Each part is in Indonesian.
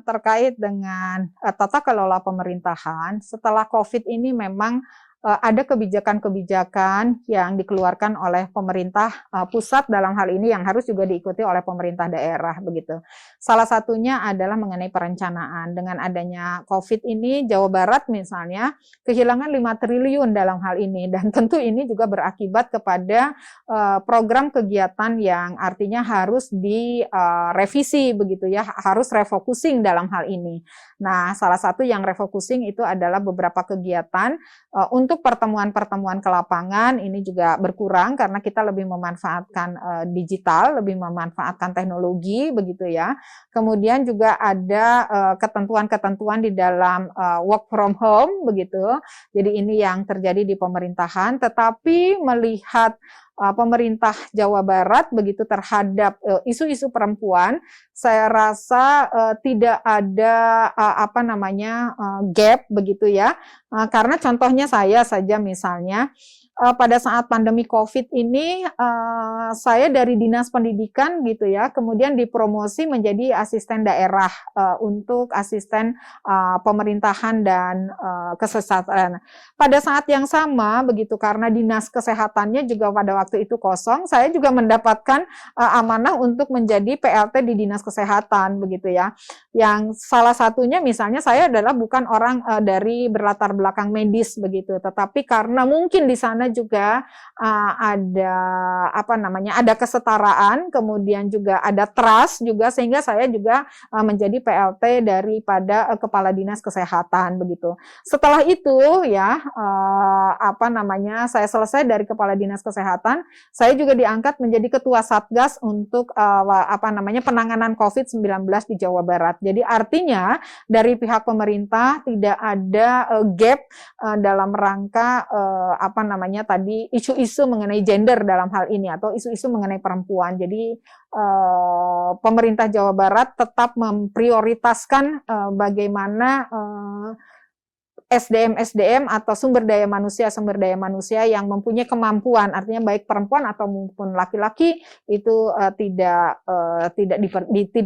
terkait dengan tata kelola pemerintahan, setelah COVID ini memang ada kebijakan-kebijakan yang dikeluarkan oleh pemerintah pusat dalam hal ini yang harus juga diikuti oleh pemerintah daerah begitu. Salah satunya adalah mengenai perencanaan. Dengan adanya COVID ini, Jawa Barat misalnya kehilangan 5 triliun dalam hal ini, dan tentu ini juga berakibat kepada program kegiatan yang artinya harus direvisi begitu ya, harus refocusing dalam hal ini. Nah, salah satu yang refocusing itu adalah beberapa kegiatan untuk pertemuan-pertemuan ke lapangan ini juga berkurang karena kita lebih memanfaatkan digital, lebih memanfaatkan teknologi begitu ya. Kemudian juga ada ketentuan-ketentuan di dalam work from home begitu. Jadi ini yang terjadi di pemerintahan, tetapi melihat pemerintah Jawa Barat begitu terhadap isu-isu perempuan, saya rasa tidak ada gap begitu ya. Karena contohnya saya saja misalnya pada saat pandemi COVID ini saya dari Dinas Pendidikan gitu ya, kemudian dipromosi menjadi asisten daerah untuk asisten pemerintahan dan kesehatan. Pada saat yang sama begitu karena Dinas Kesehatannya juga pada waktu itu kosong, saya juga mendapatkan amanah untuk menjadi PLT di Dinas Kesehatan begitu ya. Yang salah satunya misalnya saya adalah bukan orang dari berlatar belakang medis begitu, tetapi karena mungkin di sana juga ada kesetaraan, kemudian juga ada trust juga sehingga saya juga menjadi PLT daripada Kepala Dinas Kesehatan begitu. Setelah itu ya saya selesai dari Kepala Dinas Kesehatan, saya juga diangkat menjadi Ketua Satgas untuk penanganan COVID-19 di Jawa Barat. Jadi artinya dari pihak pemerintah tidak ada gap dalam rangka isu-isu mengenai gender dalam hal ini atau isu-isu mengenai perempuan. Jadi pemerintah Jawa Barat tetap memprioritaskan bagaimana SDM atau sumber daya manusia yang mempunyai kemampuan, artinya baik perempuan atau maupun laki-laki itu tidak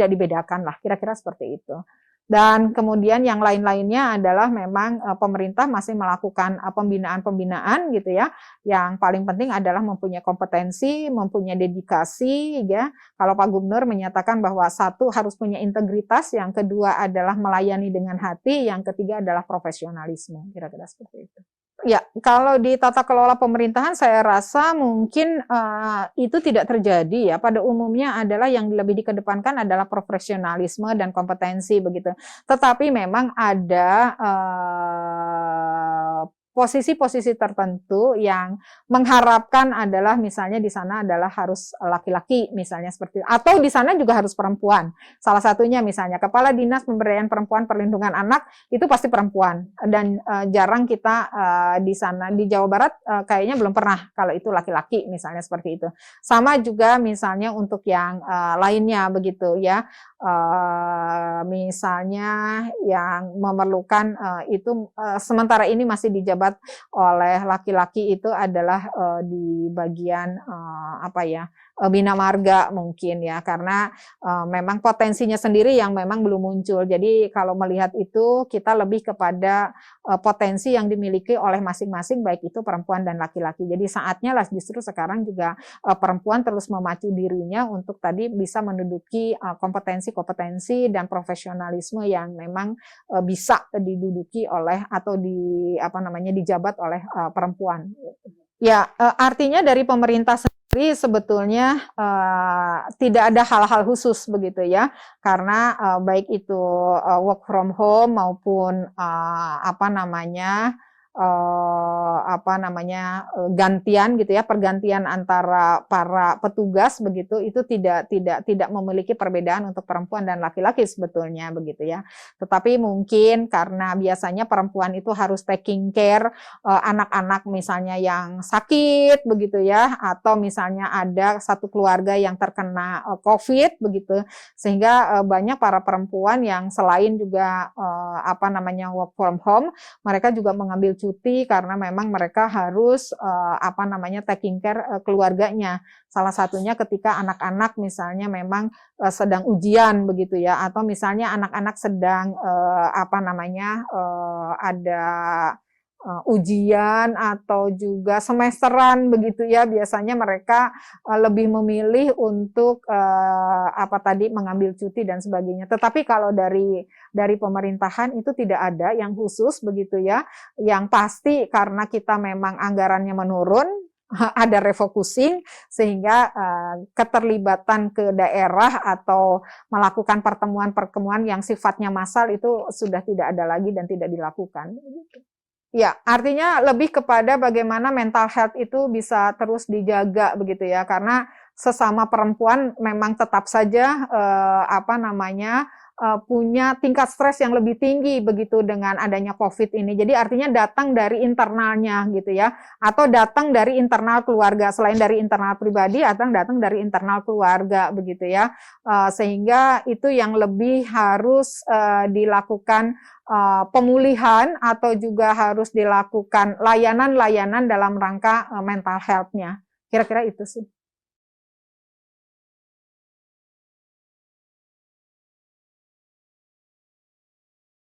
dibedakan lah, kira-kira seperti itu. Dan kemudian yang lain-lainnya adalah memang pemerintah masih melakukan pembinaan-pembinaan gitu ya. Yang paling penting adalah mempunyai kompetensi, mempunyai dedikasi ya. Kalau Pak Gubernur menyatakan bahwa satu harus punya integritas, yang kedua adalah melayani dengan hati, yang ketiga adalah profesionalisme, kira-kira seperti itu. Ya, kalau di tata kelola pemerintahan saya rasa mungkin itu tidak terjadi ya. Pada umumnya adalah yang lebih dikedepankan adalah profesionalisme dan kompetensi begitu. Tetapi memang ada posisi-posisi tertentu yang mengharapkan adalah misalnya di sana adalah harus laki-laki misalnya seperti itu. Atau di sana juga harus perempuan. Salah satunya misalnya Kepala Dinas Pemberdayaan Perempuan Perlindungan Anak itu pasti perempuan, dan jarang kita di sana di Jawa Barat kayaknya belum pernah kalau itu laki-laki misalnya seperti itu. Sama juga misalnya untuk yang lainnya begitu ya. Misalnya yang memerlukan itu sementara ini masih dijabat oleh laki-laki itu adalah di bagian bina marga mungkin ya, karena memang potensinya sendiri yang memang belum muncul. Jadi kalau melihat itu kita lebih kepada potensi yang dimiliki oleh masing-masing baik itu perempuan dan laki-laki. Jadi saatnya lah justru sekarang juga perempuan terus memacu dirinya untuk tadi bisa menduduki kompetensi dan profesionalisme yang memang bisa diduduki oleh atau dijabat oleh perempuan. Ya, artinya dari pemerintah sendiri sebetulnya tidak ada hal-hal khusus begitu ya, karena baik itu work from home maupun gantian gitu ya, pergantian antara para petugas begitu, itu tidak memiliki perbedaan untuk perempuan dan laki-laki sebetulnya begitu ya. Tetapi mungkin karena biasanya perempuan itu harus taking care anak-anak misalnya yang sakit begitu ya, atau misalnya ada satu keluarga yang terkena COVID begitu, sehingga banyak para perempuan yang selain juga work from home, mereka juga mengambil cuti karena memang mereka harus taking care keluarganya. Salah satunya ketika anak-anak misalnya memang sedang ujian begitu ya, atau misalnya anak-anak sedang ada ujian atau juga semesteran begitu ya, biasanya mereka lebih memilih untuk mengambil cuti dan sebagainya. Tetapi kalau dari pemerintahan itu tidak ada yang khusus begitu ya. Yang pasti karena kita memang anggarannya menurun, ada refocusing sehingga keterlibatan ke daerah atau melakukan pertemuan-pertemuan yang sifatnya massal itu sudah tidak ada lagi dan tidak dilakukan. Ya, artinya lebih kepada bagaimana mental health itu bisa terus dijaga begitu ya, karena sesama perempuan memang tetap saja punya tingkat stres yang lebih tinggi begitu dengan adanya COVID ini. Jadi artinya datang dari internalnya gitu ya, atau datang dari internal keluarga, selain dari internal pribadi, atau datang dari internal keluarga begitu ya, sehingga itu yang lebih harus dilakukan pemulihan atau juga harus dilakukan layanan-layanan dalam rangka mental health-nya. Kira-kira itu sih.